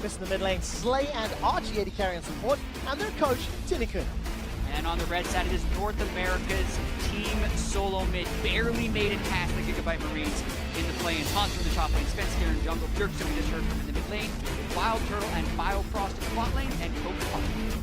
Smith in the mid lane, Slay and Archie AD carry and support, and their coach, Tinnikun. And on the red side, it is North America's team solo mid. Barely made it past the Gigabyte Marines in the play-ins. Hans from the top lane, Spence here in jungle, Dirk, so we just heard from in the mid lane, Wild Turtle and Biofrost in the bot lane, and Coke.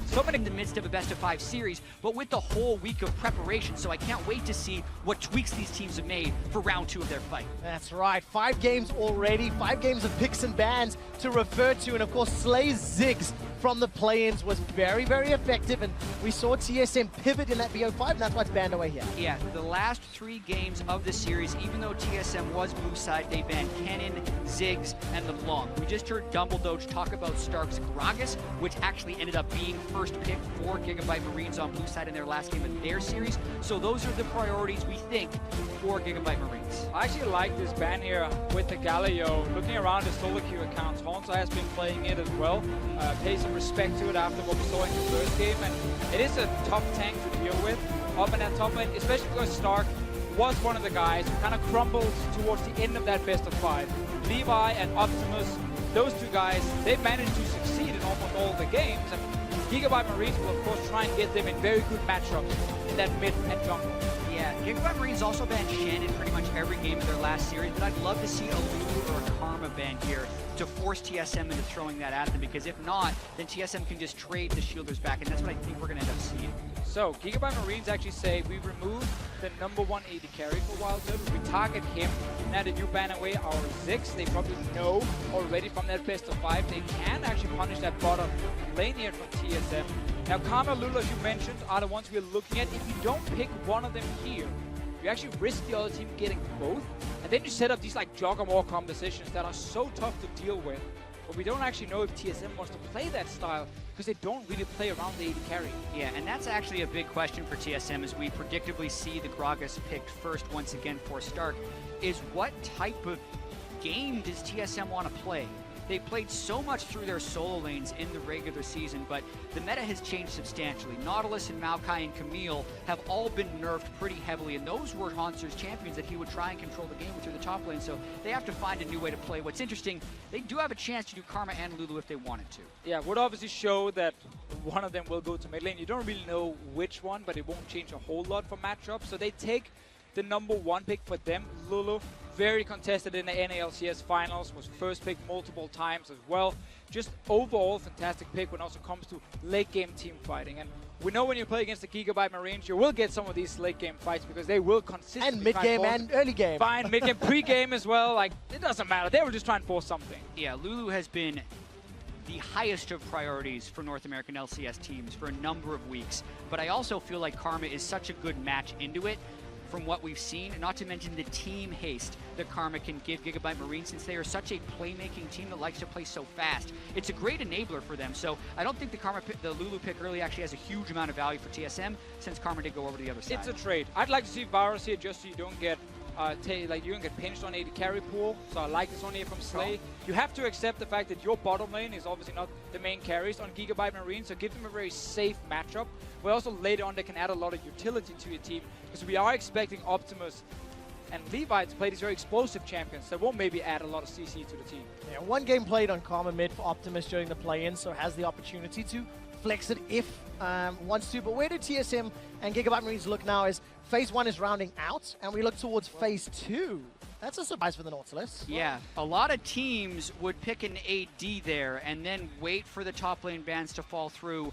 So many in the midst of a best-of-5 series, but with the whole week of preparation, so I can't wait to see what tweaks these teams have made for round 2 of their fight. That's right, 5 games already, 5 games of picks and bans to refer to, and of course Slay's Ziggs from the play-ins was very, very effective, and we saw TSM pivot in that BO5, and that's why it's banned away here. Yeah, the last 3 games of the series, even though TSM was blue side, they banned Kennen, Ziggs, and LeBlanc. We just heard Dumbledore talk about Stark's Gragas, which actually ended up being first pick for Gigabyte Marines on blue side in their last game of their series. So those are the priorities we think for Gigabyte Marines. I actually like this ban here with the Galileo. Looking around his solo queue accounts, Honza has been playing it as well. Pay some respect to it after what we saw in the first game, and it is a tough tank to deal with up in that top lane, especially because Stark was one of the guys who kind of crumbled towards the end of that best of 5. Levi and Optimus, those 2 guys, they managed to succeed in almost all the games, and Gigabyte Marines will of course try and get them in very good matchups in that mid and jungle. Yeah, Gigabyte Marines also banned Shannon pretty much every game of their last series, but I'd love to see a Lulu or a Karma ban here to force TSM into throwing that at them, because if not, then TSM can just trade the shielders back, and that's what I think we're going to end up seeing. So, Gigabyte Marines actually say we remove the #1 AD carry for Wild Turtle. We target him. Now that you ban away our Ziggs, they probably know already from that best of 5, they can actually punish that bottom lane here from TSM. Now, Karma, Lulu, as you mentioned, are the ones we're looking at. If you don't pick one of them here, you actually risk the other team getting both, and then you set up these like juggernaut compositions that are so tough to deal with. But we don't actually know if TSM wants to play that style, because they don't really play around the AD carry. Yeah, and that's actually a big question for TSM as we predictably see the Gragas picked first once again for Stark, is what type of game does TSM want to play? They played so much through their solo lanes in the regular season, but the meta has changed substantially. Nautilus and Maokai and Camille have all been nerfed pretty heavily, and those were Hansar's champions that he would try and control the game through the top lane, so they have to find a new way to play. What's interesting, they do have a chance to do Karma and Lulu if they wanted to. Yeah, would obviously show that one of them will go to mid lane. You don't really know which one, but it won't change a whole lot for matchups. So they take the #1 pick for them, Lulu. Very contested in the NALCS finals, was first pick multiple times as well. Just overall fantastic pick when it also comes to late game team fighting. And we know when you play against the Gigabyte Marines, you will get some of these late game fights because they will consistently and mid game and early game. Fine, mid game, pre game as well. Like, it doesn't matter. They will just try and force something. Yeah, Lulu has been the highest of priorities for North American LCS teams for a number of weeks, but I also feel like Karma is such a good match into it from what we've seen, and not to mention the team haste that Karma can give Gigabyte Marines, since they are such a playmaking team that likes to play so fast. It's a great enabler for them, so I don't think the Lulu pick early actually has a huge amount of value for TSM, since Karma did go over to the other side. It's a trade. I'd like to see Varus here just so you don't get you don't get pinched on AD carry pool, so I like this one here from Slay. You have to accept the fact that your bottom lane is obviously not the main carries on Gigabyte Marine, so give them a very safe matchup. But also later on they can add a lot of utility to your team, because we are expecting Optimus and Levi to play these very explosive champions that will maybe add a lot of CC to the team. Yeah, 1 game played on Karma mid for Optimus during the play-in, so has the opportunity to flex it if wants to. But where do TSM and Gigabyte Marines look now is Phase 1 is rounding out, and we look towards Phase 2. That's a surprise for the Nautilus. Yeah, a lot of teams would pick an AD there and then wait for the top lane bans to fall through.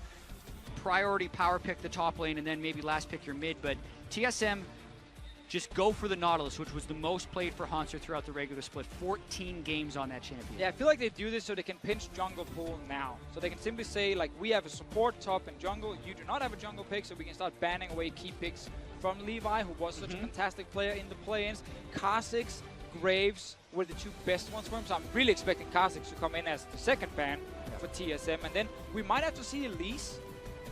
Priority power pick the top lane and then maybe last pick your mid, but TSM just go for the Nautilus, which was the most played for Hanser throughout the regular split. 14 games on that champion. Yeah, I feel like they do this so they can pinch jungle pool now. So they can simply say, like, we have a support top and jungle, you do not have a jungle pick, so we can start banning away key picks from Levi, who was such a fantastic player in the play-ins. Kha'Zix, Graves were the 2 best ones for him, so I'm really expecting Kha'Zix to come in as the second ban for TSM. And then we might have to see Elise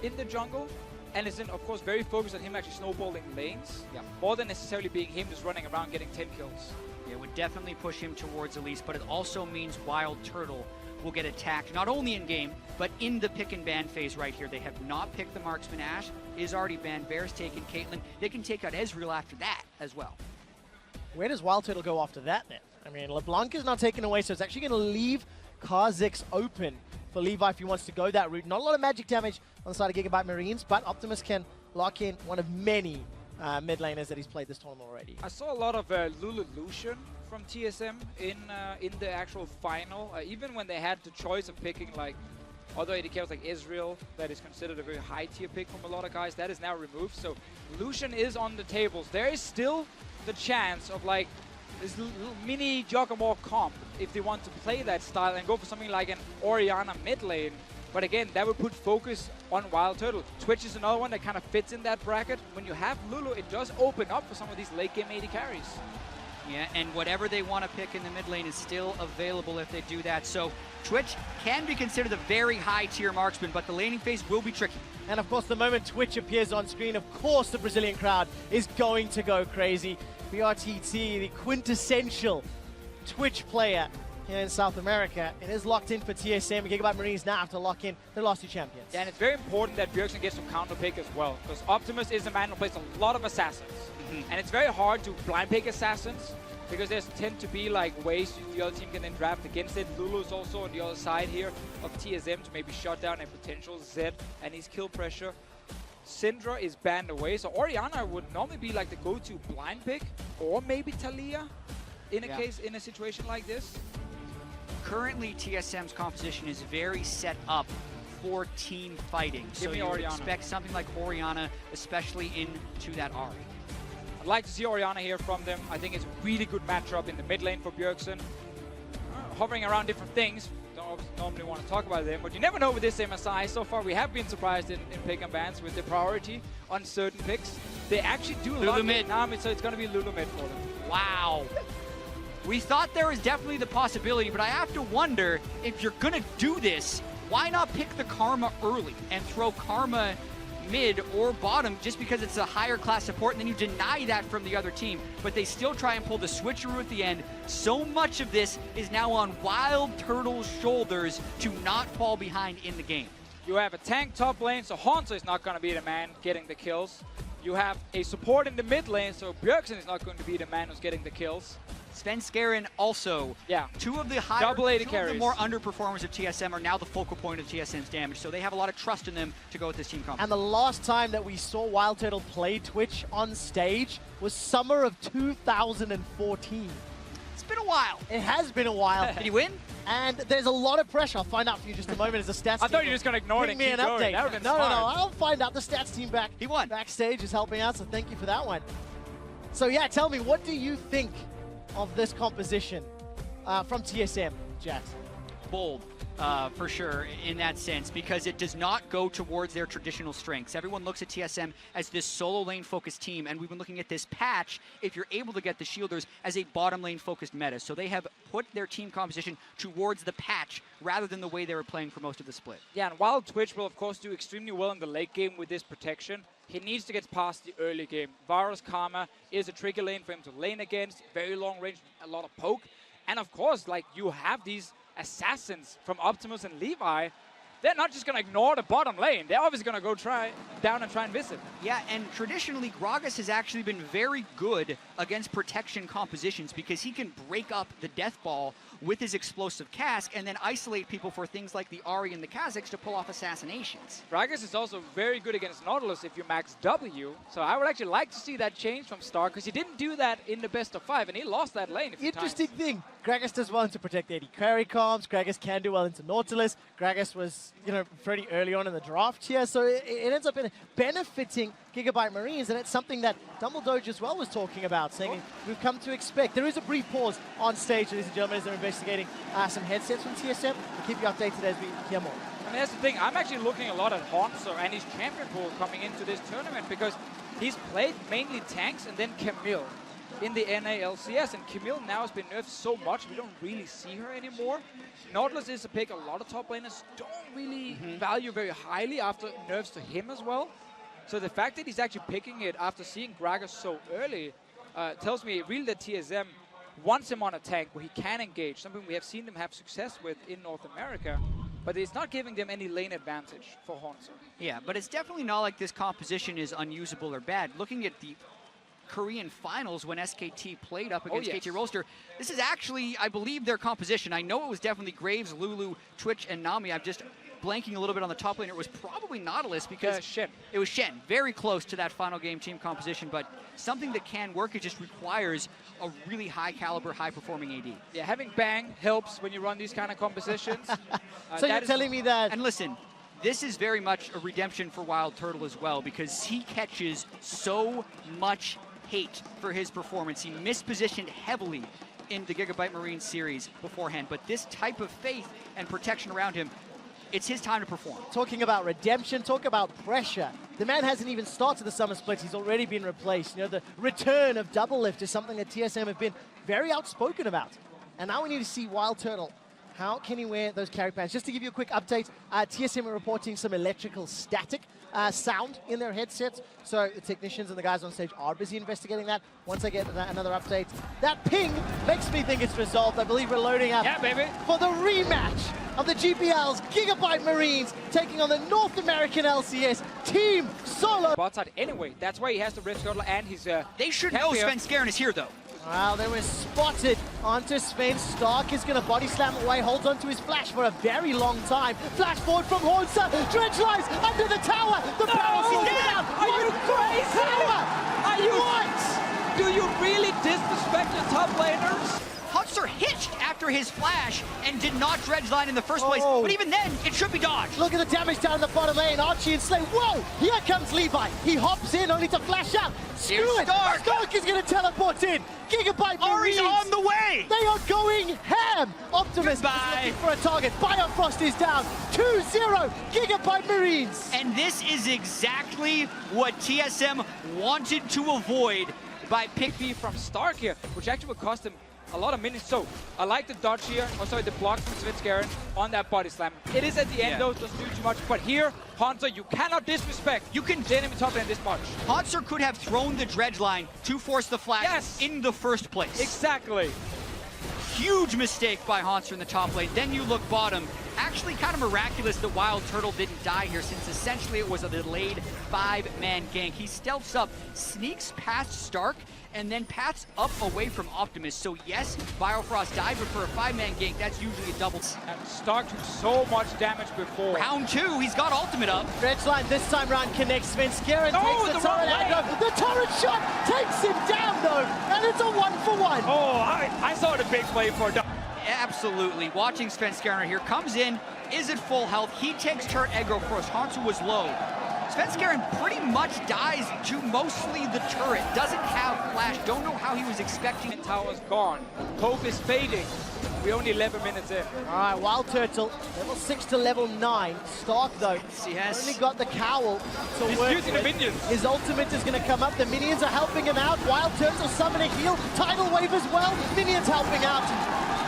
in the jungle, and it's of course very focused on him actually snowballing lanes, more than necessarily being him just running around getting 10 kills. Yeah, it would definitely push him towards Elise, but it also means Wild Turtle will get attacked, not only in game, but in the pick and ban phase right here. They have not picked the marksman. Ashe is already banned, Bear's taken, Caitlyn. They can take out Ezreal after that as well. Where does Wild Turtle go after that then? I mean, LeBlanc is not taken away, so it's actually going to leave Kha'Zix open for Levi if he wants to go that route. Not a lot of magic damage on the side of Gigabyte Marines, but Optimus can lock in one of many mid laners that he's played this tournament already. I saw a lot of Lulution from TSM in the actual final, even when they had the choice of picking like other AD carries like Israel, that is considered a very high tier pick from a lot of guys. That is now removed, so Lucian is on the tables. There is still the chance of like this little mini Joggermore comp if they want to play that style and go for something like an Orianna mid lane. But again, that would put focus on Wild Turtle. Twitch is another one that kind of fits in that bracket. When you have Lulu, it does open up for some of these late game AD carries. Yeah, and whatever they want to pick in the mid lane is still available if they do that. So Twitch can be considered a very high tier marksman, but the laning phase will be tricky. And of course, the moment Twitch appears on screen, of course the Brazilian crowd is going to go crazy. BRTT, the quintessential Twitch player here in South America. It is locked in for TSM. Gigabyte Marines now have to lock in their last two champions. Yeah, and it's very important that Bjergsen gets some counter pick as well, because Optimus is a man who plays a lot of assassins. And it's very hard to blind pick assassins, because there tend to be like ways the other team can then draft against it. Lulu's also on the other side here of TSM to maybe shut down a potential Zed and his kill pressure. Syndra is banned away, so Orianna would normally be like the go-to blind pick, or maybe Talia in a situation like this. Currently, TSM's composition is very set up for team fighting. So you would expect something like Orianna, especially into that Ahri. I'd like to see Orianna here from them. I think it's a really good matchup in the mid lane for Bjergsen. Hovering around different things. Don't normally want to talk about them, but you never know with this MSI. So far, we have been surprised in pick and bans with the priority on certain picks. They actually do a lot of mid now, so it's going to be Lulu mid for them. Wow. We thought there was definitely the possibility, but I have to wonder, if you're going to do this, why not pick the Karma early and throw Karma mid or bottom just because it's a higher class support, and then you deny that from the other team, but they still try and pull the switcheroo at the end. So much of this is now on Wild Turtle's shoulders to not fall behind in the game. You have a tank top lane, so Hanzo is not going to be the man getting the kills. You have a support in the mid lane, so Bjergsen is not going to be the man who's getting the kills. Sven Skaren also. Yeah. Two of the more underperformers of TSM are now the focal point of TSM's damage, so they have a lot of trust in them to go with this team comp. And the last time that we saw Wild Turtle play Twitch on stage was summer of 2014. It's been a while. It has been a while. Did he win? And there's a lot of pressure. I'll find out for you in just a moment as the stats team. I thought you were just going to ignore it and keep going. That would have been smart. No. I'll find out. The stats team He won. backstage is helping out, so thank you for that one. So yeah, tell me, what do you think of this composition from TSM, Jax? Bold, for sure, in that sense, because it does not go towards their traditional strengths. Everyone looks at TSM as this solo lane-focused team, and we've been looking at this patch, if you're able to get the shielders, as a bottom lane-focused meta. So they have put their team composition towards the patch rather than the way they were playing for most of the split. Yeah, and while Twitch will, of course, do extremely well in the late game with this protection, he needs to get past the early game. Varus Karma is a tricky lane for him to lane against, very long range, a lot of poke. And of course, like, you have these assassins from Optimus and Levi. They're not just going to ignore the bottom lane. They're obviously going to go down and try and miss it. Yeah, and traditionally, Gragas has actually been very good against protection compositions because he can break up the death ball with his explosive cask and then isolate people for things like the Ahri and the Kha'Zix to pull off assassinations. Gragas is also very good against Nautilus if you max W, so I would actually like to see that change from Star, because he didn't do that in the best of 5, and he lost that lane a few Interesting times. thing, Gragas does well into protect AD carry comms, Gragas can do well into Nautilus, Gragas was, pretty early on in the draft here, so it ends up benefiting Gigabyte Marines, and it's something that Dumbledore as well was talking about, saying we've come to expect. There is a brief pause on stage, ladies and gentlemen, as they're investigating some headsets from TSM. We'll keep you updated as we hear more. And that's the thing, I'm actually looking a lot at Hanzo and his champion pool coming into this tournament, because he's played mainly tanks and then Camille in the NALCS, and Camille now has been nerfed so much we don't really see her anymore. Nautilus is a pick a lot of top laners don't really value very highly after nerfs to him as well. So the fact that he's actually picking it after seeing Gragas so early tells me really that TSM wants him on a tank where he can engage, something we have seen them have success with in North America, but it's not giving them any lane advantage for Hanzo. Yeah, but it's definitely not like this composition is unusable or bad. Looking at the Korean finals when SKT played up against KT Rolster. This is actually, I believe, their composition. I know it was definitely Graves, Lulu, Twitch, and Nami. I'm just blanking a little bit on the top laner. It was probably Nautilus because it was Shen. Very close to that final game team composition, but something that can work. It just requires a really high caliber, high performing AD. Yeah, having Bang helps when you run these kind of compositions. So you're telling me that... And listen, this is very much a redemption for Wild Turtle as well, because he catches so much hate for his performance. He mispositioned heavily in the Gigabyte Marine series beforehand, but this type of faith and protection around him, it's his time to perform. Talking about redemption, talk about pressure. The man hasn't even started the Summer Split. He's already been replaced. You know, the return of Double Lift is something that TSM have been very outspoken about. And now we need to see Wild Turtle. How can he wear those carry pants? Just to give you a quick update, TSM are reporting some electrical static sound in their headsets. So the technicians and the guys on stage are busy investigating that. Once I get another update, that ping makes me think it's resolved. I believe we're loading up for the rematch of the GPL's Gigabyte Marines taking on the North American LCS Team Solo. Bot side anyway. That's why he has the Red Girdle and his... They should know Svenskeren is here, though. Well, they were spotted onto Sven. Stark is going to body slam away, holds onto his flash for a very long time. Flash forward from Hornsa, dredge lies under the tower. The power falls down. Are you crazy? Tower. Are you what? Do you really disrespect the top laners? Hunter hitched after his flash and did not dredge line in the first place, but even then, it should be dodged. Look at the damage down the bottom lane. Archie and Slay. Whoa! Here comes Levi. He hops in only to flash out. Screw it. Stark is going to teleport in. Gigabyte Marines. Ari's on the way. They are going ham. Optimus is looking for a target. Biofrost is down. 2-0. Gigabyte Marines. And this is exactly what TSM wanted to avoid by pick from Stark here, which actually would cost him a lot of minutes. So I like the dodge here, the block from Svenskeren on that body slam. It is at the end though, doesn't do too much, but here, Hunter, you cannot disrespect. You can the enemy top lane this much. Hunter could have thrown the dredge line to force the flash in the first place. Exactly. Huge mistake by Hanser in the top lane. Then you look bottom. Actually kind of miraculous that Wild Turtle didn't die here, since essentially it was a delayed 5-man gank. He stealths up, sneaks past Stark, and then paths up away from Optimus. So yes, Biofrost died, but for a 5-man gank, that's usually a double. And Stark took so much damage before. Round 2, he's got ultimate up. Dredge line this time round connects. Svenskeren takes the turret aggro. The turret shot takes him down though, and it's a 1-for-1. Oh, I saw the big play for Absolutely. Watching Svenskeren here, comes in, is at full health. He takes turret aggro first. Hansu was low. Svenskeren pretty much dies to mostly the turret. Doesn't have flash. Don't know how he was expecting. The tower's gone. Hope is fading. We're only 11 minutes in. All right, Wild Turtle, level 6 to level 9. Stark, though, only got the cowl to He's work using with. the minions. His ultimate is going to come up. The minions are helping him out. Wild Turtle summon a heal. Tidal wave as well. Minions helping out.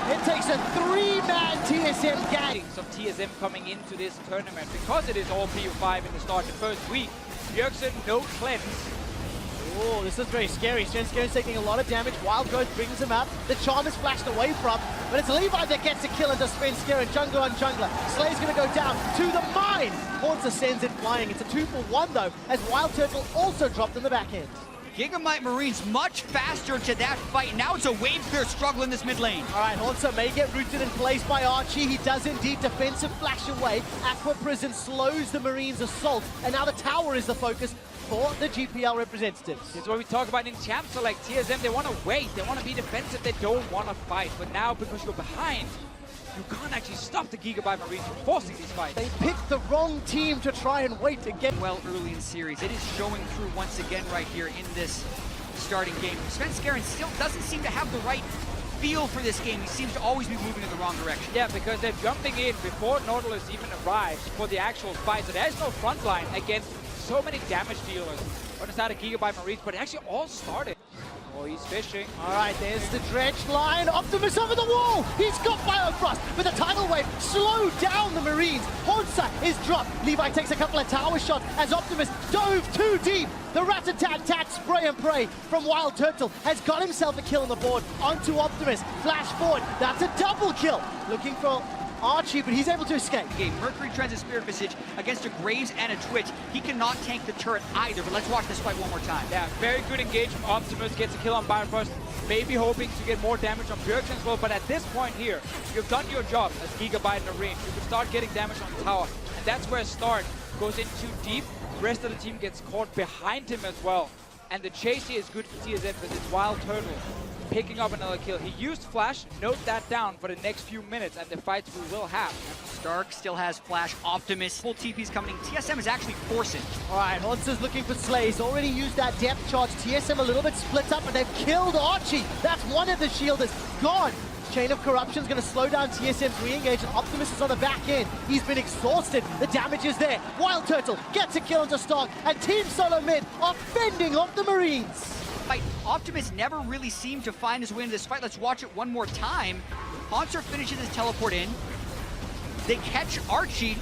It takes a 3-man TSM gang. Of TSM coming into this tournament, because it is all PU5 in the start the first week. Bjergsen, no cleanse. Oh, this is very scary. Svenskaren's taking a lot of damage. Wild Growth brings him up. The charm is flashed away from, but it's Levi that gets a kill into Svenskeren. Jungler on jungler. Slay's going to go down to the mine. Hornsa sends it flying. It's a 2-for-1 though, as Wild Turtle also dropped in the back end. Gigabyte Marines much faster to that fight. Now it's a wave clear struggle in this mid lane. All right, Hornsa may get rooted in place by Archie. He does indeed defensive flash away. Aqua Prison slows the Marines' assault, and now the tower is the focus for the GPL representatives. This is what we talk about in champs. So like TSM, they want to wait. They want to be defensive. They don't want to fight. But now, because you're behind, you can't actually stop the Gigabyte Marines from forcing these fights. They picked the wrong team to try and wait again. Well, early in series, it is showing through once again right here in this starting game. Svenskeren still doesn't seem to have the right feel for this game. He seems to always be moving in the wrong direction. Yeah, because they're jumping in before Nautilus even arrives for the actual fight. So there's no front line against so many damage dealers on the side of Gigabyte Marines, but it actually all started. Oh, he's fishing. All right, there's the dredge line. Optimus over the wall. He's got Biofrost, but the tidal wave slowed down the Marines. Hornsa is dropped. Levi takes a couple of tower shots as Optimus dove too deep. The rat-a-tat-tat spray and pray from Wild Turtle has got himself a kill on the board onto Optimus. Flash forward. That's a double kill. Looking for Archie, but he's able to escape. Game. Mercury trends a Spirit Visage against a Graves and a Twitch. He cannot tank the turret either, but let's watch this fight one more time. Yeah, very good engage from Optimus, gets a kill on Bifrost, maybe hoping to get more damage on Bjergsen as well, but at this point here, you've done your job as Gigabyte in the range. You can start getting damage on the tower, and that's where Stark goes in too deep. The rest of the team gets caught behind him as well. And the chase here is good for TSM because it's Wild Turtle picking up another kill. He used Flash, note that down for the next few minutes and the fights we will have. Stark still has Flash, Optimus, full TP's coming. TSM is actually forcing. All right, Haunter's looking for Slay. He's already used that depth charge. TSM a little bit split up, and they've killed Archie. That's one of the shielders gone. Chain of Corruption's going to slow down TSM's re-engage, and Optimus is on the back end. He's been exhausted. The damage is there. Wild Turtle gets a kill onto Stark, and Team Solo Mid are fending off the Marines. Fight. Optimus never really seemed to find his way into this fight. Let's watch it one more time. Haunter finishes his teleport in. They catch Archie,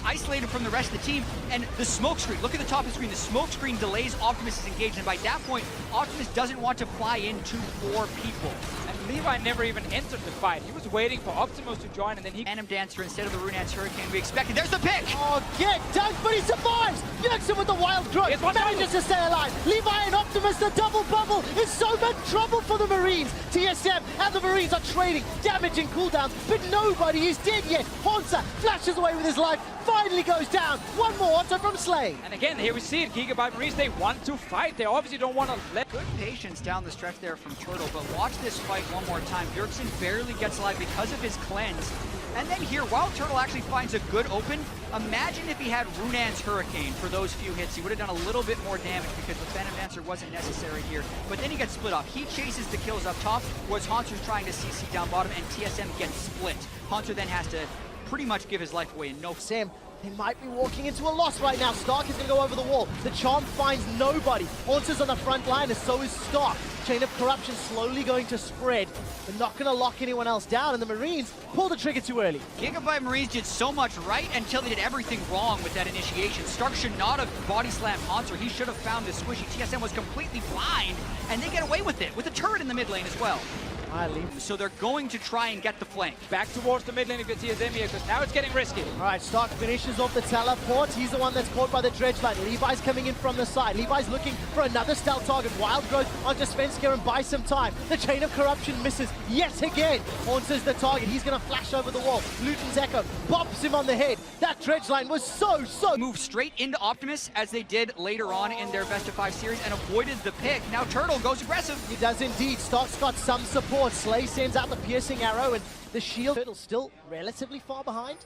isolated from the rest of the team, and the smoke screen. Look at the top of the screen. The smoke screen delays Optimus' engagement. By that point, Optimus doesn't want to fly into 4 people. And Levi never even entered the fight. He was waiting for Optimus to join, and then he... Phantom Dancer instead of the Runeance Hurricane we expected. There's the pick! Oh, get done, but he survives! Bjergsen with the wild growth, manages to stay alive. Levi and Optimus, the double bubble is so much trouble for the Marines. TSM and the Marines are trading damage and cooldowns, but nobody is dead yet. Haunter flashes away with his life, finally goes down. One more Haunter from Slay. And again, here we see it. Gigabyte Marines, they want to fight. They obviously don't want to let... Good patience down the stretch there from Turtle, but watch this fight one more time. Bjergsen barely gets alive because of his cleanse. And then here, Wild Turtle actually finds a good open. Imagine if he had Runeance Hurricane for those few hits. He would have done a little bit more damage because the Phantom Dancer wasn't necessary here. But then he gets split off. He chases the kills up top, whereas Haunter's trying to CC down bottom, and TSM gets split. Haunter then has to pretty much give his life away. No, Sam, they might be walking into a loss right now. Stark is going to go over the wall. The Charm finds nobody. Haunter's on the front line, and so is Stark. Chain of Corruption slowly going to spread. They're not going to lock anyone else down, and the Marines pull the trigger too early. Gigabyte Marines did so much right until they did everything wrong with that initiation. Stark should not have body slammed Haunter. He should have found the squishy. TSM was completely blind, and they get away with it, with a turret in the mid lane as well. So they're going to try and get the flank. Back towards the mid lane if you're TSM here, because now it's getting risky. All right, Stark finishes off the teleport. He's the one that's caught by the dredge line. Levi's coming in from the side. Levi's looking for another stealth target. Wild Growth onto Svensker and buy some time. The Chain of Corruption misses yet again. Haunter's the target. He's going to flash over the wall. Luton's Echo pops him on the head. That dredge line was so... Move straight into Optimus, as they did later on in their best of 5 series, and avoided the pick. Now Turtle goes aggressive. He does indeed. Stark's got some support. Slay sends out the piercing arrow, and the shield Turtle's still relatively far behind,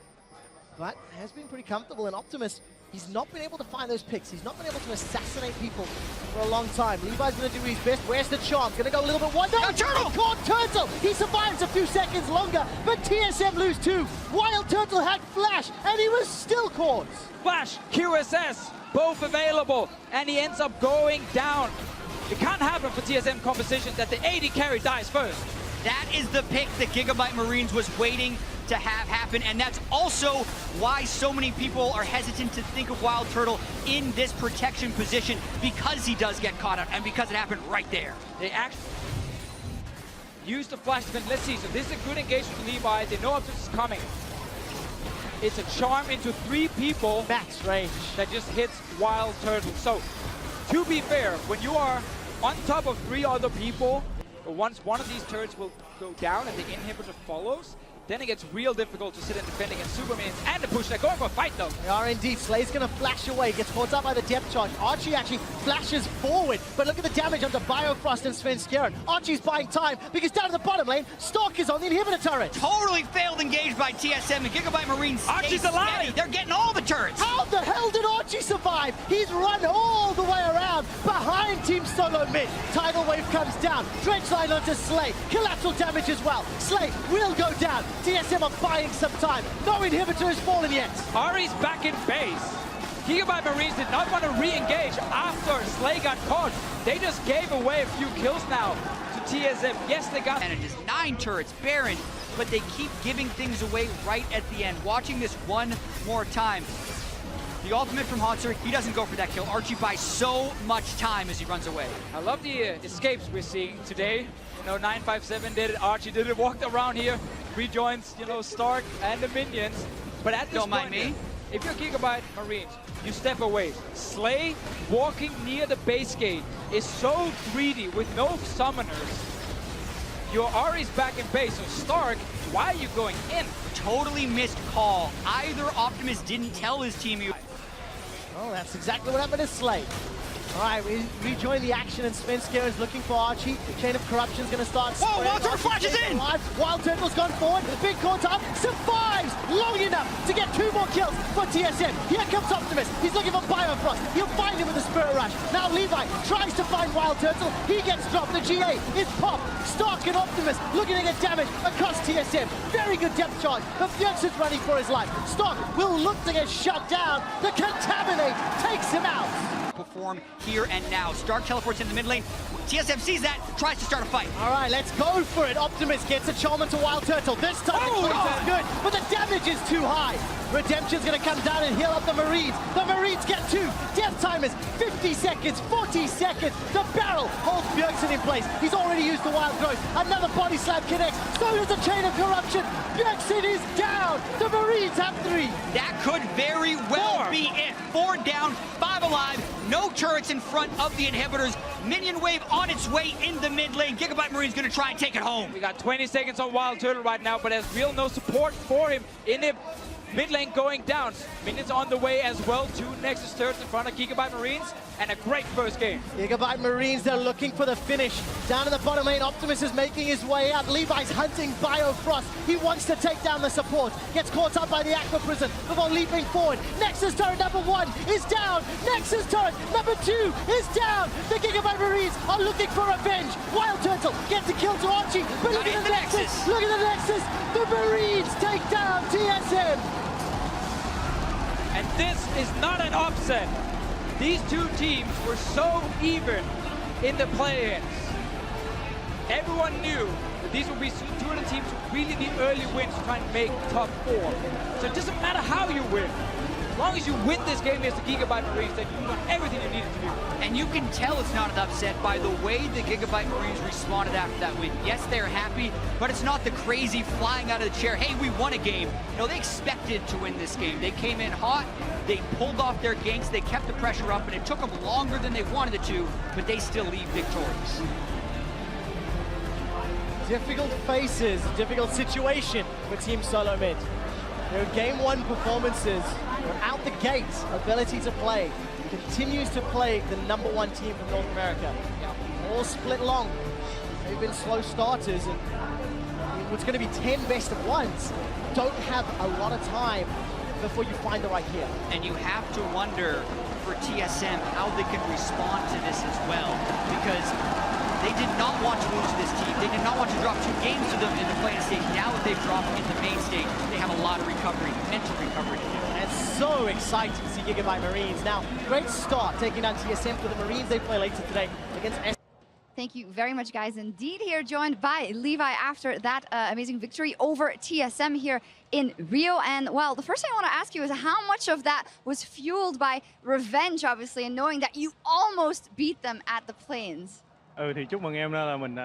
but has been pretty comfortable. And Optimus, he's not been able to find those picks. He's not been able to assassinate people for a long time. Levi's going to do his best. Where's the Charm? Going to go a little bit wide. No, Turtle! He caught Turtle! He survives a few seconds longer, but TSM lose 2. Wild Turtle had Flash, and he was still caught. Flash, QSS, both available, and he ends up going down. It can't happen for TSM composition that the AD carry dies first. That is the pick that Gigabyte Marines was waiting to have happen, and that's also why so many people are hesitant to think of Wild Turtle in this protection position, because he does get caught out and because it happened right there. They actually use the flash defense. Let's see, so this is a good engagement for Levi. They know Optimus is coming. It's a charm into 3 people. Max range. That just hits Wild Turtle. So, to be fair, when you are on top of 3 other people, once one of these turrets will go down and the inhibitor follows, then it gets real difficult to sit and defend against super minions and the push. They're going for a fight though. They are indeed. Slay's going to flash away, gets caught up by the depth charge. Archie actually flashes forward, but look at the damage onto Biofrost and Svenskeren. Archie's buying time because down in the bottom lane, Stark is on the inhibitor turret. Totally failed engage by TSM, and Gigabyte Marines Archie's alive! Steady. They're getting all the turrets! How the hell did Archie survive? He's run all the way around behind Team Solo Mid. Tidal Wave comes down. Dredge line onto Slay. Collateral damage as well. Slay will go down. TSM are buying some time. No inhibitor has fallen yet. Ari's back in base. Gigabyte Marines did not want to re-engage after Slay got caught. They just gave away a few kills now to TSM. Yes, they got... And it is 9 turrets, Baron, but they keep giving things away right at the end. Watching this one more time. The ultimate from Hotzer, he doesn't go for that kill. Archie buys so much time as he runs away. I love the escapes we're seeing today. You know, 957 did it, Archie did it, walked around here, rejoins, you know, Stark and the minions. But at this Don't mind point, me. If you're Gigabyte Marines, you step away. Slay, walking near the base gate, is so greedy with no summoners. Your Ahri's back in base, so Stark, why are you going in? Totally missed call. Either Optimus didn't tell his team he... Oh, that's exactly what happened to Slay. All right, we rejoin the action, and Svenskar is looking for Archie. Chain of Corruption's going to start. Whoa, Wild Turtle flashes in! Wild Turtle's gone forward. Big caught up. Survives long enough to get 2 more kills for TSM. Here comes Optimus. He's looking for Biofrost. He'll find him with a Spirit Rush. Now Levi tries to find Wild Turtle. He gets dropped. The GA is popped. Stark and Optimus looking to get damage across TSM. Very good depth charge. But Bjergsen's running for his life. Stark will look to get shut down. The Contaminate takes him out. Perform here and now. Stark teleports in the mid lane. TSM sees that, tries to start a fight. All right, let's go for it. Optimus gets a charm into Wild Turtle. This time the choice is good, but the damage is too high. Redemption's going to come down and heal up the Marines. The Marines get 2. Death time is 50 seconds, 40 seconds. The barrel holds Bjergsen in place. He's already used the Wild Growth. Another body slam connects. So does the Chain of Corruption. Bjergsen is down. The Marines have 3. That could very well be it. 4 down, 5 alive. No turrets in front of the inhibitors. Minion wave on its way in the mid lane. Gigabyte Marine's going to try and take it home. We got 20 seconds on Wild Turtle right now, but there's real no support for him in the mid lane going down. Minions on the way as well. 2 Nexus turrets in front of Gigabyte Marines, and a great first game. Gigabyte Marines, they're looking for the finish. Down in the bottom lane, Optimus is making his way out. Levi's hunting Biofrost. He wants to take down the support. Gets caught up by the Aqua Prison before leaping forward. Nexus turret number 1 is down. Nexus turret number 2 is down. The Gigabyte Marines are looking for revenge. Wild Turtle gets a kill to Archie, but look at the Nexus. Look at the Nexus. The Marines take down TSM. And this is not an upset. These 2 teams were so even in the play-ins. Everyone knew that these would be 2 of the teams who really need early wins to try and make top 4. So it doesn't matter how you win. As long as you win this game against the Gigabyte Marines, then you've done everything you needed to do. And you can tell it's not an upset by the way the Gigabyte Marines responded after that win. Yes, they're happy, but it's not the crazy flying out of the chair, hey, we won a game. No, they expected to win this game. They came in hot, they pulled off their ganks, they kept the pressure up, and it took them longer than they wanted it to, but they still leave victorious. Difficult faces, difficult situation for Team Solo Mid. Their Game 1 performances are out the gate, ability to play. Continues to play the number 1 team from North America. All split long. They've been slow starters, and what's going to be 10 best of 1s don't have a lot of time before you find the right gear. And you have to wonder for TSM how they can respond to this as well, because they did not want to lose to this team. They did not want to drop 2 games to them in the play-in stage. Now that they've dropped in the main stage, they have a lot of recovery, mental recovery to do. And it's so exciting to see Gigabyte Marines. Now, great start taking down TSM for the Marines. They play later today against S. Thank you very much, guys. Indeed, here joined by Levi after that amazing victory over TSM here in Rio. And, well, the first thing I want to ask you is how much of that was fueled by revenge, obviously, and knowing that you almost beat them at the play-ins? Thì chúc mừng em là mình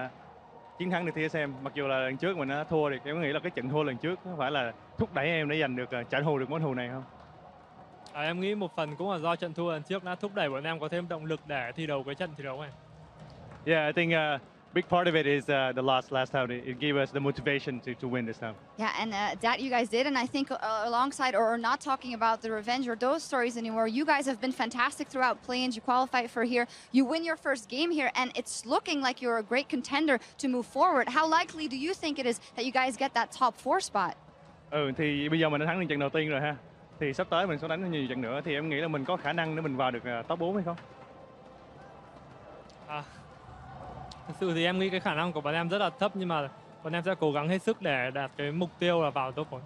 chiến thắng được TSM. Mặc dù là lần trước mình đã thua, thì em nghĩ là cái trận thua lần trước có phải là thúc đẩy em để giành được trả thù được món thù này không? Em nghĩ một phần cũng là do trận thua lần trước đã thúc đẩy bọn em có thêm động lực để thi đấu cái trận thi đấu này. Yeah, I think big part of it is the loss last time. It gave us the motivation to win this time. Yeah, and that you guys did, and I think alongside, or not talking about the revenge or those stories anymore, you guys have been fantastic throughout play-ins. You qualified for here, you win your first game here, and it's looking like you're a great contender to move forward. How likely do you think it is that you guys get that top 4 spot? Thì bây giờ mình đã thắng được trận đầu tiên rồi ha. Thì sắp tới mình sẽ đánh nhiều trận nữa, thì em nghĩ là mình có khả năng để mình vào được top 4 hay không? Thực sự thì em nghĩ cái khả năng của bọn em rất là thấp, nhưng mà bọn em sẽ cố gắng hết sức để đạt cái mục tiêu là vào top 4.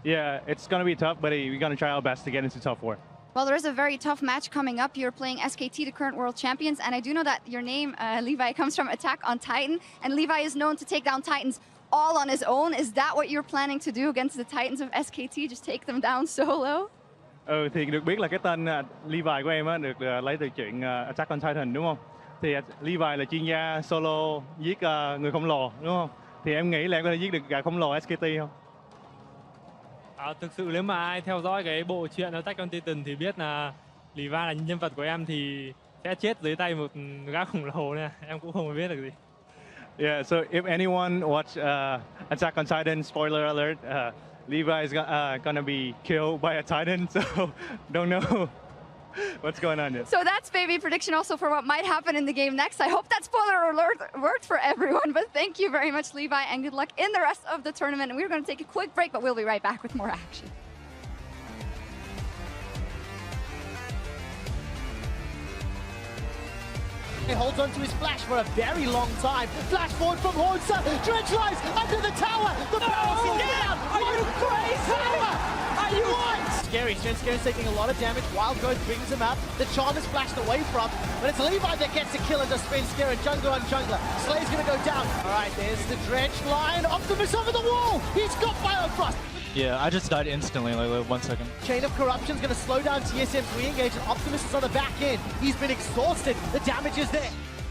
Yeah, it's gonna be tough, but we're gonna try our best to get into top 4. Well, there is a very tough match coming up. You're playing SKT, the current world champions, and I do know that your name, Levi, comes from Attack on Titan, and Levi is known to take down Titans all on his own. Is that what you're planning to do against the Titans of SKT? Just take them down solo? Thì được biết là cái tên Levi của em á được lấy từ truyện Attack on Titan đúng không? Thì Levi là chuyên gia solo giết người khổng lồ đúng không? Thì em nghĩ là em có thể giết được gã khổng lồ SKT không? Thực sự nếu mà ai theo dõi cái bộ truyện Attack on Titan thì biết là Levi là nhân vật của em thì sẽ chết dưới tay một gã khổng lồ nè. Em cũng không biết được gì. Yeah, so if anyone watch Attack on Titan, spoiler alert, Levi is gonna be killed by a Titan, so don't know what's going on yet. So that's baby prediction also for what might happen in the game next. I hope that spoiler alert worked for everyone, but thank you very much, Levi, and good luck in the rest of the tournament. And we're going to take a quick break, but we'll be right back with more action. He holds on to his flash for a very long time. Flash forward from Hornsa. Dredge lies under the tower. The barrel's falling down. Are you crazy? Tower. Are you What? Scary. Scary's taking a lot of damage. Wild Growth brings him up. The charm is flashed away from. But it's Levi that gets the kill and just spins Scary. Jungler on jungler. Slay's going to go down. All right, there's the Dredge line. Optimus over the wall. He's got Biofrost. Yeah, I just died instantly, like 1 second. Chain of Corruption's going to slow down TSM's re-engage, and Optimus is on the back end. He's been exhausted. The damage is there.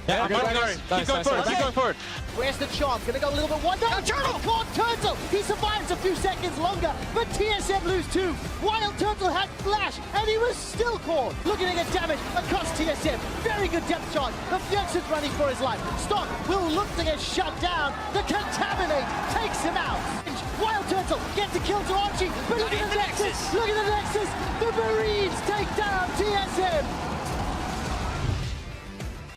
Yeah, keep going forward, keep going forward. Where's the charm? Gonna go a little bit one down. Turtle! Caught Turtle! He survives a few seconds longer, but TSM lose two. Wild Turtle had flash, and he was still caught. Looking to get damage across TSM. Very good depth charge. The Fierce's running for his life. Stock will look to get shut down. The Contaminate takes him out. Wild Turtle gets a kill to Archie, but look at the Nexus! Look at the Nexus! The Marines take down TSM!